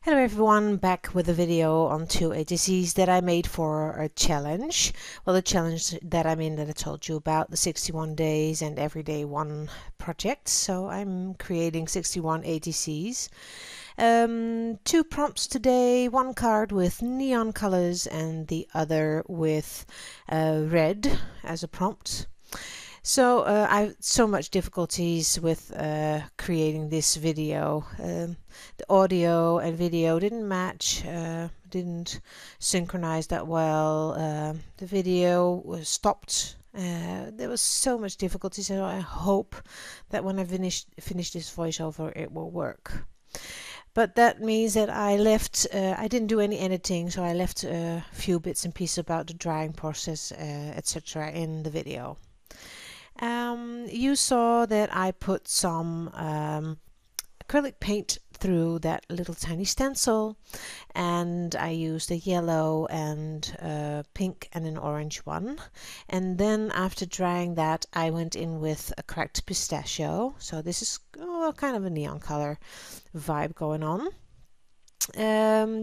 Hello everyone, back with a video on two ATCs that I made for a challenge. Well, the challenge that I'm in that I told you about, the 61 days and everyday one project. So I'm creating 61 ATCs. Two prompts today, one card with neon colors and the other with red as a prompt. So I have so much difficulties with creating this video. The audio and video didn't match, didn't synchronize that well. The video was stopped. There was so much difficulty, so I hope that when I finish this voiceover it will work. But that means that I didn't do any editing, so I left a few bits and pieces about the drying process, etc. in the video. You saw that I put some acrylic paint through that little tiny stencil, and I used a yellow and pink and an orange one, and then after drying that I went in with a cracked pistachio. So this is kind of a neon color vibe going on.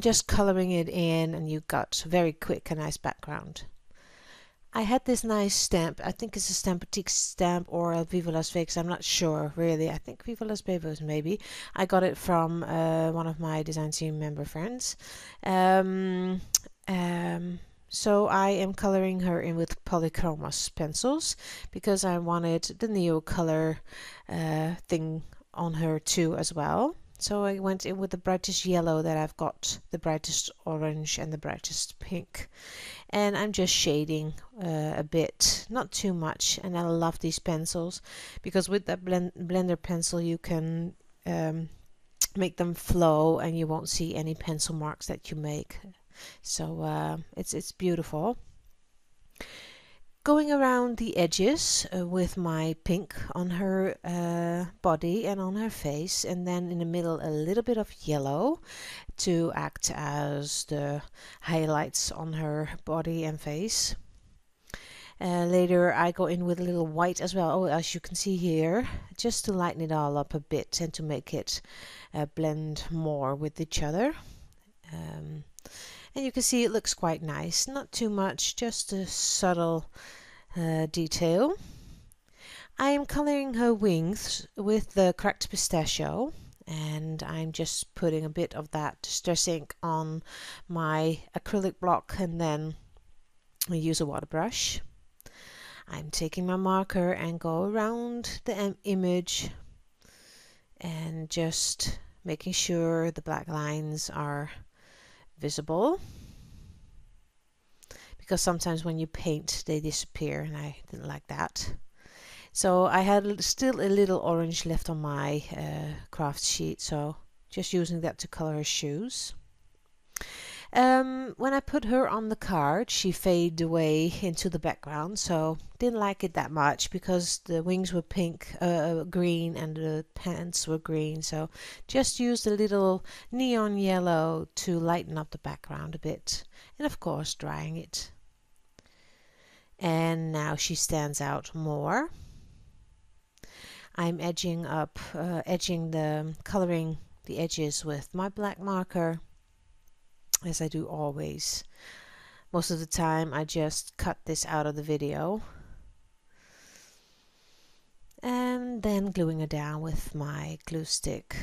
Just coloring it in, and you got very quick a nice background. I had this nice stamp. I think it's a Stampatique stamp or a Viva Las Vegas. I'm not sure really. I think Viva Las Vegas maybe. I got it from one of my design team member friends. So I am coloring her in with polychromos pencils because I wanted the neo color thing on her too as well. So I went in with the brightest yellow that I've got, the brightest orange and the brightest pink. And I'm just shading a bit, not too much. And I love these pencils because with that blender pencil you can make them flow and you won't see any pencil marks that you make. So it's beautiful. Going around the edges with my pink on her body and on her face, and then in the middle a little bit of yellow to act as the highlights on her body and face. Later I go in with a little white as well, as you can see here, just to lighten it all up a bit and to make it blend more with each other. And you can see it looks quite nice, not too much, just a subtle detail. I am coloring her wings with the cracked pistachio, and I'm just putting a bit of that distress ink on my acrylic block, and then I use a water brush. I'm taking my marker and go around the image and just making sure the black lines are visible, because sometimes when you paint they disappear and I didn't like that. So I had still a little orange left on my craft sheet, so just using that to color her shoes. When I put her on the card she faded away into the background, so didn't like it that much because the wings were green and the pants were green, so just used a little neon yellow to lighten up the background a bit, and of course drying it. And now she stands out more. I'm coloring the edges with my black marker, as I do always. Most of the time I just cut this out of the video, and then gluing it down with my glue stick.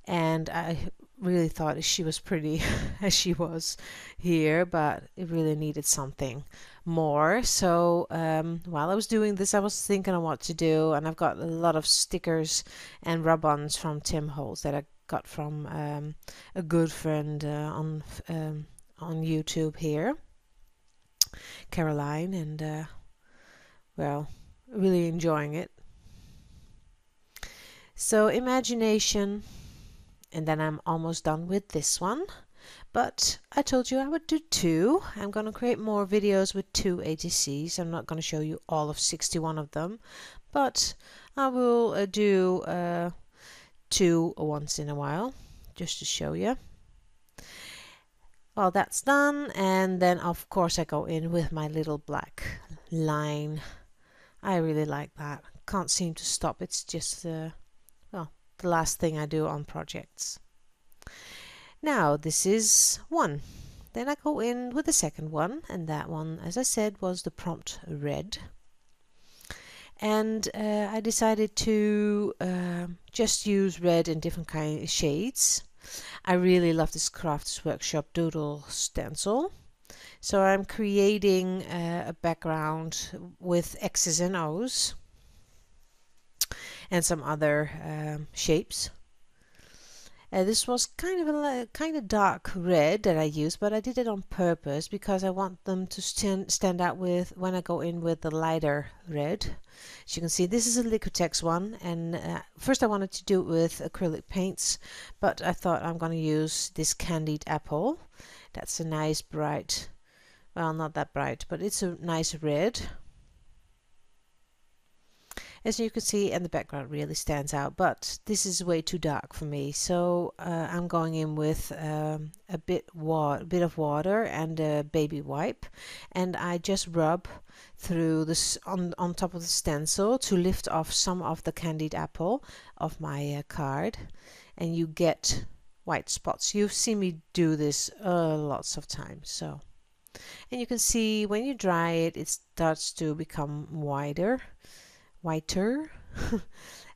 And I really thought she was pretty as she was here, but it really needed something more. So while I was doing this I was thinking of what to do, and I've got a lot of stickers and rub-ons from Tim Holtz that I got from a good friend on YouTube here, Caroline, and well, really enjoying it. So imagination. And then I'm almost done with this one, but I told you I would do two. I'm going to create more videos with two ATCs. I'm not going to show you all of 61 of them, but I will do two once in a while just to show you. Well, that's done, and then of course I go in with my little black line. I really like that. Can't seem to stop. It's just well, the last thing I do on projects. Now this is one. Then I go in with the second one, and that one, as I said, was the prompt red. And I decided to just use red in different kind of shades. I really love this Crafts Workshop doodle stencil. So I'm creating a background with X's and O's and some other shapes. This was kind of dark red that I used, but I did it on purpose because I want them to stand out with when I go in with the lighter red. As you can see, this is a Liquitex one, and first I wanted to do it with acrylic paints, but I thought I'm going to use this Candied Apple. That's a nice bright, well, not that bright, but it's a nice red. As you can see, and the background really stands out, but this is way too dark for me, so I'm going in with a bit of water and a baby wipe, and I just rub through this on top of the stencil to lift off some of the candied apple of my card, and you get white spots. You've seen me do this lots of times. So, and you can see when you dry it, it starts to become whiter.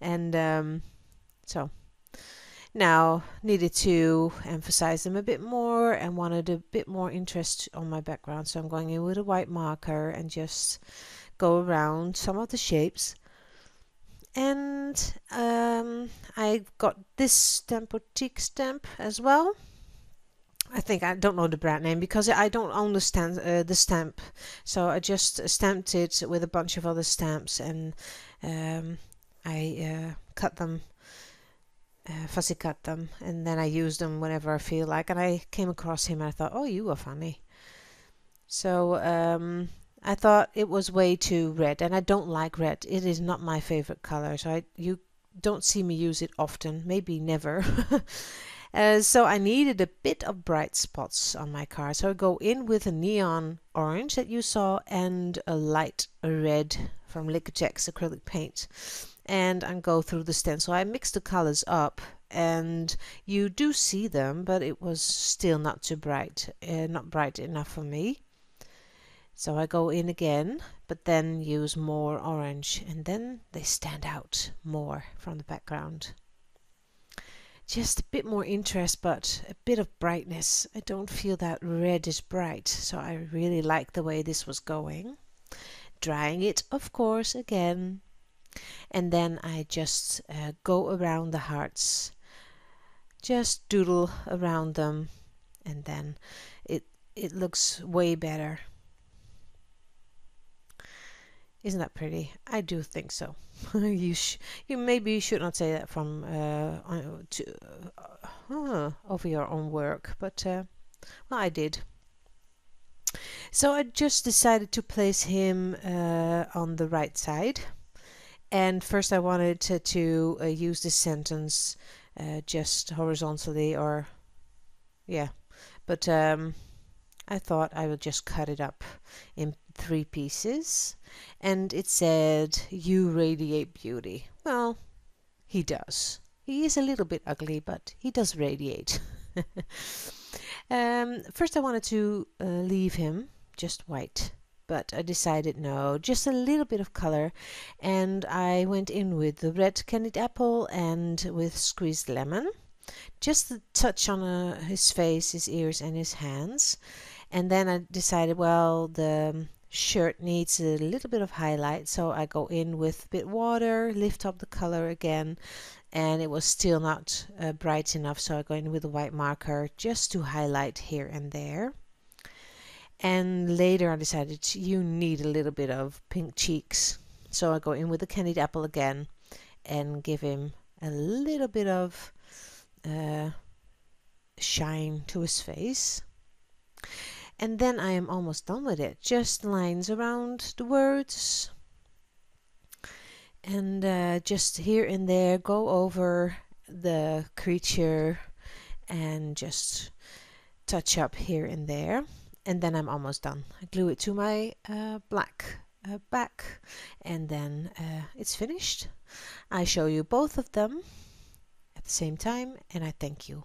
And so now needed to emphasize them a bit more and wanted a bit more interest on my background, so I'm going in with a white marker and just go around some of the shapes. And I got this stamp, boutique stamp as well. I don't know the brand name because I don't own the stamp, so I just stamped it with a bunch of other stamps, and I cut them, fussy cut them, and then I use them whenever I feel like. And I came across him and I thought, oh, you are funny. So I thought it was way too red, and I don't like red. It is not my favorite color, so you don't see me use it often, maybe never. So I needed a bit of bright spots on my card, so I go in with a neon orange that you saw and a light red from Liquitex acrylic paint, and I go through the stencil. I mix the colors up, and you do see them, but it was still not too bright, not bright enough for me. So I go in again, but then use more orange, and then they stand out more from the background. Just a bit more interest, but a bit of brightness. I don't feel that red is bright, so I really like the way this was going. Drying it, of course, again. And then I just go around the hearts. Just doodle around them, and then it looks way better. Isn't that pretty? I do think so. You maybe should not say that from over your own work, but well, I did. So I just decided to place him on the right side, and first I wanted to use this sentence just horizontally, or yeah, but I thought I would just cut it up in 3 pieces, and it said, "You radiate beauty." Well, he does. He is a little bit ugly, but he does radiate. First I wanted to leave him just white, but I decided no, just a little bit of color, and I went in with the red candied apple and with squeezed lemon, just a touch on his face, his ears and his hands. And then I decided, well, the shirt needs a little bit of highlight, so I go in with a bit water, lift up the color again, and it was still not bright enough, so I go in with a white marker just to highlight here and there. And later I decided you need a little bit of pink cheeks, so I go in with the candied apple again and give him a little bit of shine to his face. And then I am almost done with it. Just lines around the words, and just here and there go over the creature and just touch up here and there. And then I'm almost done. I glue it to my black back, and then it's finished. I show you both of them. the same time, and I thank you.